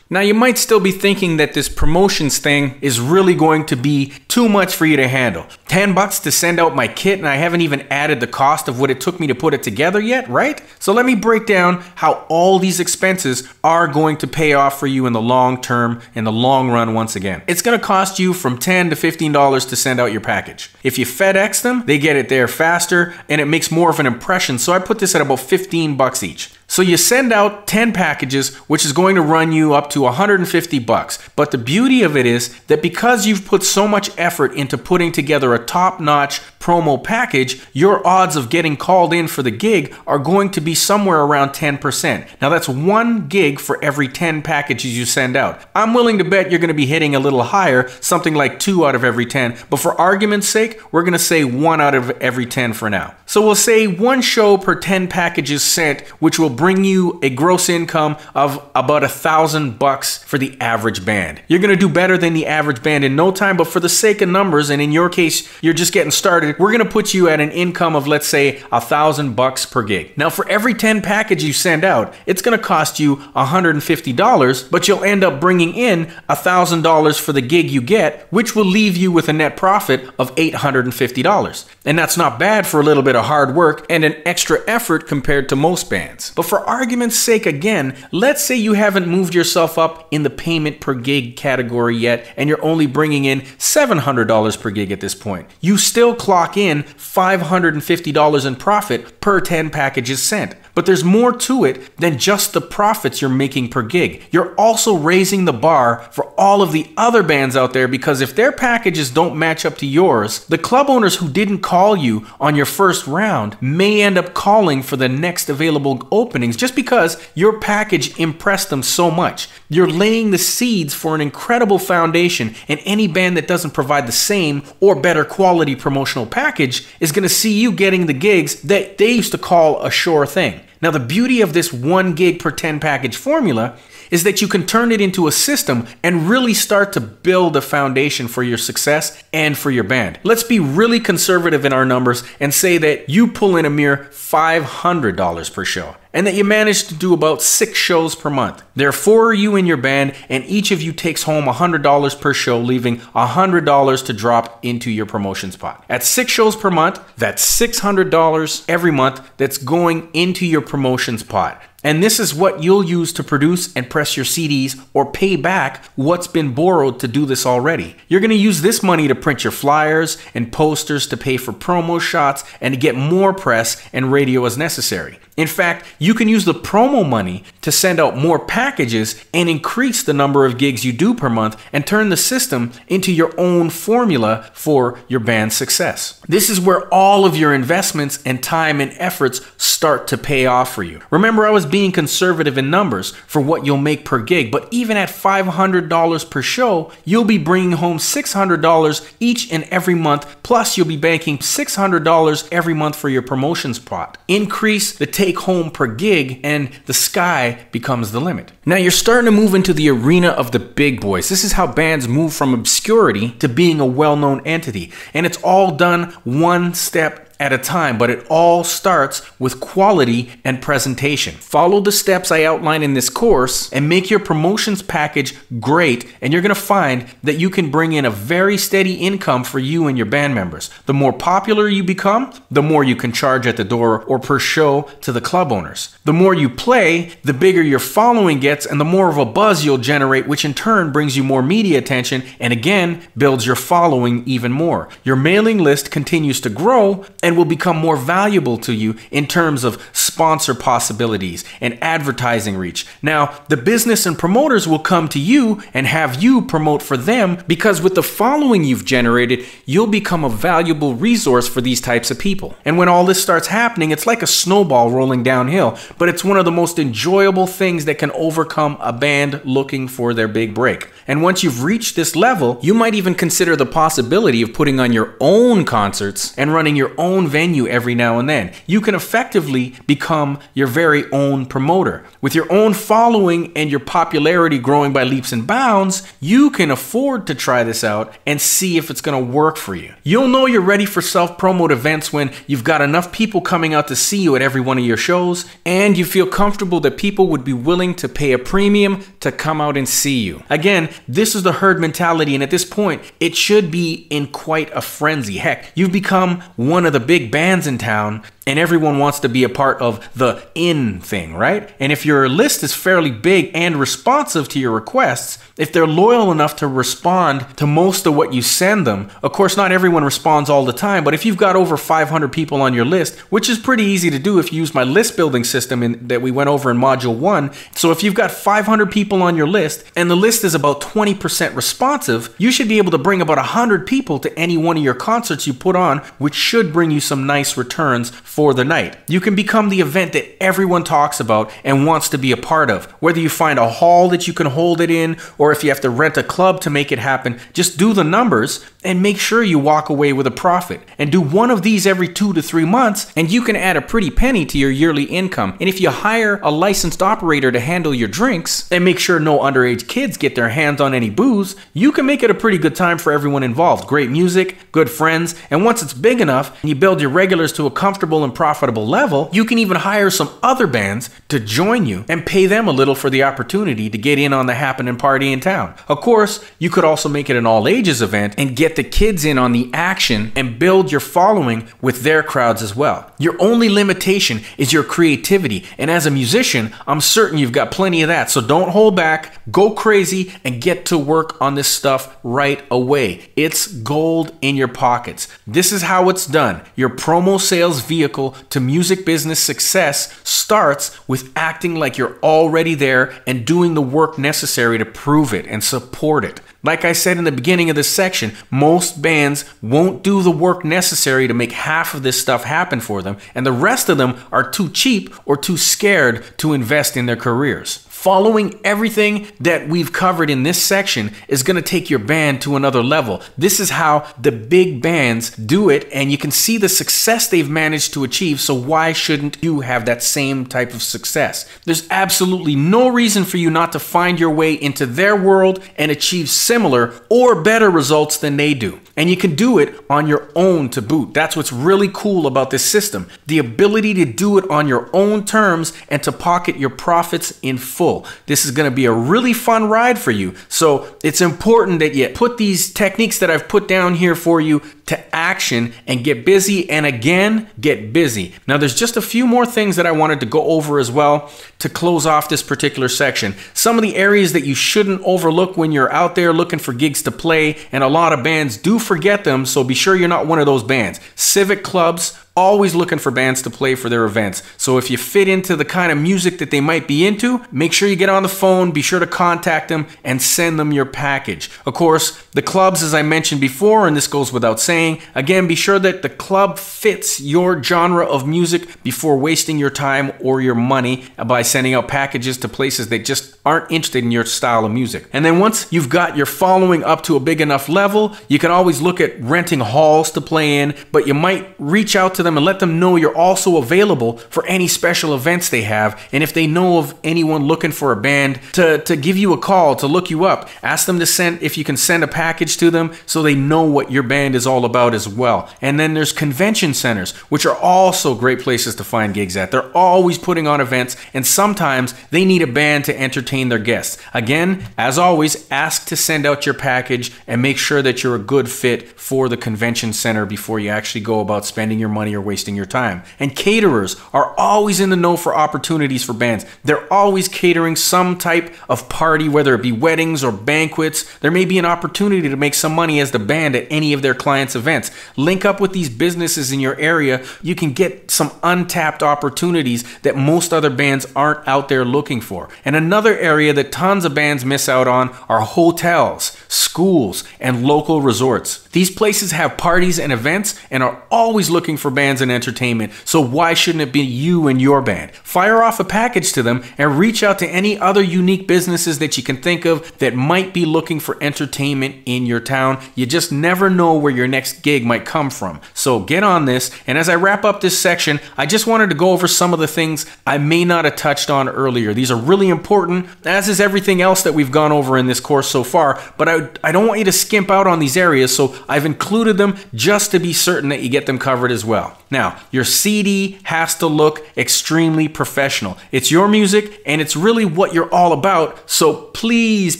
Now you might still be thinking that this promotions thing is really going to be too much for you to handle. $10 to send out my kit and I haven't even added the cost of what it took me to put it together yet, right? So let me break down how all these expenses are going to pay off for you in the long term, in the long run once again. It's going to cost you from $10 to $15 to send out your package. If you FedEx them, they get it there faster and it makes more of an impression. So I put this at about $15 each. So you send out 10 packages, which is going to run you up to $150. But the beauty of it is that because you've put so much effort into putting together a top-notch promo package, your odds of getting called in for the gig are going to be somewhere around 10%. Now that's 1 gig for every 10 packages you send out. I'm willing to bet you're going to be hitting a little higher, something like 2 out of every 10. But for argument's sake, we're going to say 1 out of every 10 for now. So we'll say 1 show per 10 packages sent, which will bring you a gross income of about $1,000 for the average band. You're going to do better than the average band in no time, but for the sake of numbers, and in your case, you're just getting started, we're going to put you at an income of, let's say, $1,000 per gig. Now, for every 10 packages you send out, it's going to cost you $150, but you'll end up bringing in $1,000 for the gig you get, which will leave you with a net profit of $850. And that's not bad for a little bit of hard work and an extra effort compared to most bands. But for argument's sake again, let's say you haven't moved yourself up in the payment per gig category yet and you're only bringing in $700 per gig at this point. You still clock in $550 in profit per 10 packages sent. But there's more to it than just the profits you're making per gig. You're also raising the bar for all of the other bands out there, because if their packages don't match up to yours, the club owners who didn't call you on your first round may end up calling for the next available openings just because your package impressed them so much. You're laying the seeds for an incredible foundation, and any band that doesn't provide the same or better quality promotional package is going to see you getting the gigs that they used to call a sure thing. Now, the beauty of this 1 gig per 10 package formula is that you can turn it into a system and really start to build a foundation for your success and for your band. Let's be really conservative in our numbers and say that you pull in a mere $500 per show and that you manage to do about 6 shows per month. There are 4 of you in your band and each of you takes home $100 per show, leaving $100 to drop into your promotions pot. At 6 shows per month, that's $600 every month that's going into your promotions pot. And this is what you'll use to produce and press your CDs or pay back what's been borrowed to do this already. You're going to use this money to print your flyers and posters, to pay for promo shots, and to get more press and radio as necessary. In fact, you can use the promo money to send out more packages and increase the number of gigs you do per month and turn the system into your own formula for your band's success. This is where all of your investments and time and efforts start to pay off for you. Remember, I was being conservative in numbers for what you'll make per gig, but even at $500 per show, you'll be bringing home $600 each and every month, plus you'll be banking $600 every month for your promotions pot. Increase the take-home per gig and the sky becomes the limit. Now you're starting to move into the arena of the big boys. This is how bands move from obscurity to being a well-known entity, and it's all done one step at a time, but it all starts with quality and presentation. Follow the steps I outline in this course and make your promotions package great, and you're going to find that you can bring in a very steady income for you and your band members. The more popular you become, the more you can charge at the door or per show to the club owners. The more you play, the bigger your following gets and the more of a buzz you'll generate, which in turn brings you more media attention and again builds your following even more. Your mailing list continues to grow and will become more valuable to you in terms of sponsor possibilities and advertising reach. Now, the business and promoters will come to you and have you promote for them, because with the following you've generated, you'll become a valuable resource for these types of people. And when all this starts happening, it's like a snowball rolling downhill, but it's one of the most enjoyable things that can overcome a band looking for their big break. And once you've reached this level, you might even consider the possibility of putting on your own concerts and running your own own venue every now and then. You can effectively become your very own promoter. With your own following and your popularity growing by leaps and bounds, you can afford to try this out and see if it's going to work for you. You'll know you're ready for self-promote events when you've got enough people coming out to see you at every one of your shows, and you feel comfortable that people would be willing to pay a premium to come out and see you. Again, this is the herd mentality, and at this point, it should be in quite a frenzy. Heck, you've become one of the big bands in town, and everyone wants to be a part of the in thing, right? And if your list is fairly big and responsive to your requests, if they're loyal enough to respond to most of what you send them, of course, not everyone responds all the time, but if you've got over 500 people on your list, which is pretty easy to do if you use my list building system that we went over in Module 1. So if you've got 500 people on your list and the list is about 20% responsive, you should be able to bring about 100 people to any one of your concerts you put on, which should bring you some nice returns for the night. You can become the event that everyone talks about and wants to be a part of. Whether you find a hall that you can hold it in, or if you have to rent a club to make it happen, just do the numbers and make sure you walk away with a profit. And do one of these every 2 to 3 months, and you can add a pretty penny to your yearly income. And if you hire a licensed operator to handle your drinks and make sure no underage kids get their hands on any booze, you can make it a pretty good time for everyone involved. Great music, good friends, and once it's big enough and you build your regulars to a comfortable and profitable level, you can even hire some other bands to join you and pay them a little for the opportunity to get in on the happening party in town. Of course, you could also make it an all-ages event and get the kids in on the action and build your following with their crowds as well. Your only limitation is your creativity, and as a musician, I'm certain you've got plenty of that, so don't hold back, go crazy, and get to work on this stuff right away. It's gold in your pockets. This is how it's done. Your promo sales vehicle to music business success starts with acting like you're already there and doing the work necessary to prove it and support it. Like I said in the beginning of this section, most bands won't do the work necessary to make half of this stuff happen for them, and the rest of them are too cheap or too scared to invest in their careers. Following everything that we've covered in this section is going to take your band to another level. This is how the big bands do it, and you can see the success they've managed to achieve, so why shouldn't you have that same type of success? There's absolutely no reason for you not to find your way into their world and achieve similar or better results than they do. And you can do it on your own to boot. That's what's really cool about this system. The ability to do it on your own terms and to pocket your profits in full. This is going to be a really fun ride for you. So it's important that you put these techniques that I've put down here for you to action and get busy, and again, get busy. Now there's just a few more things that I wanted to go over as well to close off this particular section. Some of the areas that you shouldn't overlook when you're out there looking for gigs to play, and a lot of bands do forget them, so be sure you're not one of those bands. Civic clubs, always looking for bands to play for their events. So if you fit into the kind of music that they might be into, make sure you get on the phone, be sure to contact them and send them your package. Of course, the clubs, as I mentioned before, and this goes without saying, again, be sure that the club fits your genre of music before wasting your time or your money by sending out packages to places that just aren't interested in your style of music. And then once you've got your following up to a big enough level, you can always look at renting halls to play in, but you might reach out to them and let them know you're also available for any special events they have. And if they know of anyone looking for a band, to give you a call, to look you up. Ask them to send, if you can send a package to them so they know what your band is all about as well. And then there's convention centers, which are also great places to find gigs at. They're always putting on events, and sometimes they need a band to entertain their guests. Again, as always, ask to send out your package and make sure that you're a good fit for the convention center before you actually go about spending your money or wasting your time. And caterers are always in the know for opportunities for bands. They're always catering some type of party, whether it be weddings or banquets. There may be an opportunity to make some money as the band at any of their clients' events. Link up with these businesses in your area. You can get some untapped opportunities that most other bands aren't out there looking for. And another area that tons of bands miss out on are hotels, schools, and local resorts. These places have parties and events and are always looking for bands and entertainment, so why shouldn't it be you and your band? Fire off a package to them and reach out to any other unique businesses that you can think of that might be looking for entertainment in your town. You just never know where your next next gig might come from. So get on this. And as I wrap up this section, I just wanted to go over some of the things I may not have touched on earlier. These are really important, as is everything else that we've gone over in this course so far, but I don't want you to skimp out on these areas, so I've included them just to be certain that you get them covered as well. Now, your CD has to look extremely professional. It's your music, and it's really what you're all about, so please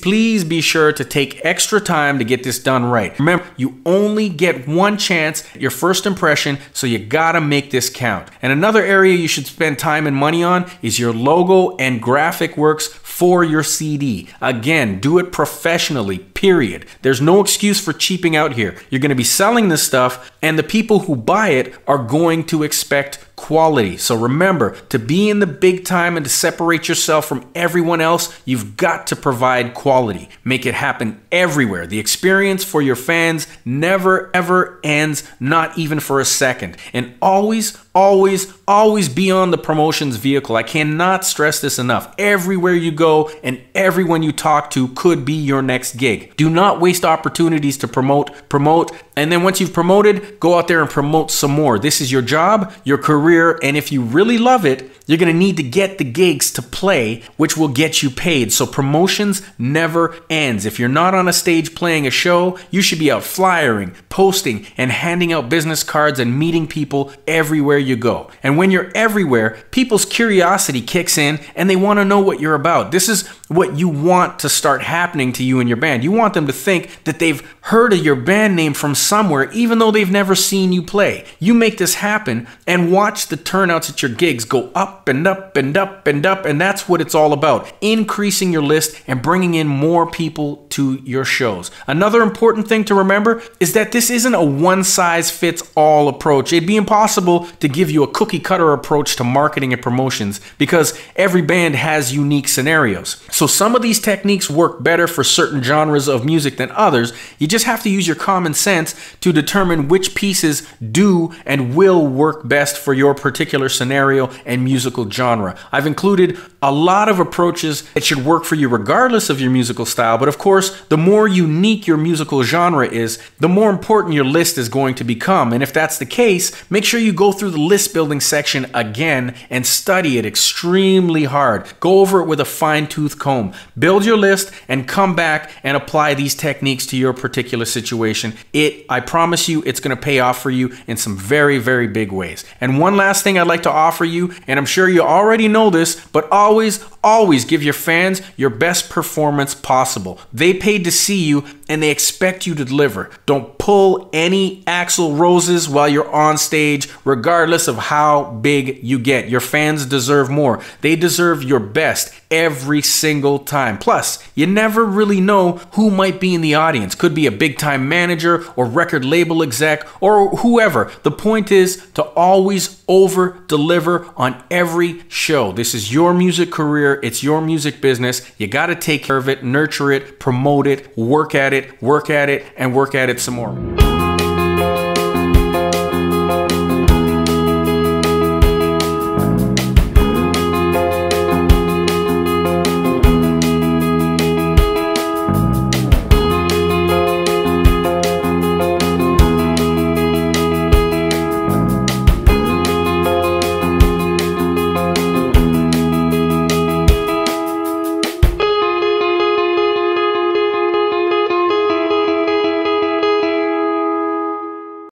be sure to take extra time to get this done right. Remember, you only get one chance at your first impression, so you gotta make this count. And another area you should spend time and money on is your logo and graphic works for your CD. Again, do it professionally, period. There's no excuse for cheaping out here. You're gonna be selling this stuff, and the people who buy it are going to expect quality. So remember, to be in the big time and to separate yourself from everyone else, you've got to provide quality. Make it happen everywhere. The experience for your fans never ever ends, not even for a second. And always be on the promotions vehicle. I cannot stress this enough. Everywhere you go and everyone you talk to could be your next gig. Do not waste opportunities to promote, and then once you've promoted, go out there and promote some more. This is your job, your career, and if you really love it, you're going to need to get the gigs to play, which will get you paid. So promotions never ends. If you're not on a stage playing a show, you should be out flyering, posting, and handing out business cards and meeting people everywhere you go. And when you're everywhere, people's curiosity kicks in and they want to know what you're about. This is what you want to start happening to you and your band. You want them to think that they've heard of your band name from somewhere, even though they've never seen you play. You make this happen and watch the turnouts at your gigs go up and up and up and up, and that's what it's all about. Increasing your list and bringing in more people to your shows. Another important thing to remember is that this isn't a one-size-fits-all approach. It'd be impossible to give you a cookie-cutter approach to marketing and promotions because every band has unique scenarios. So some of these techniques work better for certain genres of music than others. You just have to use your common sense to determine which pieces do and will work best for your particular scenario and musical genre. I've included a lot of approaches that should work for you regardless of your musical style, but of course, the more unique your musical genre is, the more important your list is going to become. And if that's the case, make sure you go through the list building section again and study it extremely hard. Go over it with a fine-tooth comb. Build your list and come back and apply these techniques to your particular situation. I promise you, it's going to pay off for you in some very, very big ways. And one last thing I'd like to offer you, and I'm sure you already know this, but always give your fans your best performance possible. They paid to see you and they expect you to deliver. Don't pull any Axl Roses while you're on stage, regardless of how big you get. Your fans deserve more. They deserve your best every single time. Plus, you never really know who might be in the audience. Could be a big time manager or record label exec or whoever. The point is to always over deliver on every show. This is your music career. It's your music business. You got to take care of it, nurture it, promote it, work at it, and work at it some more.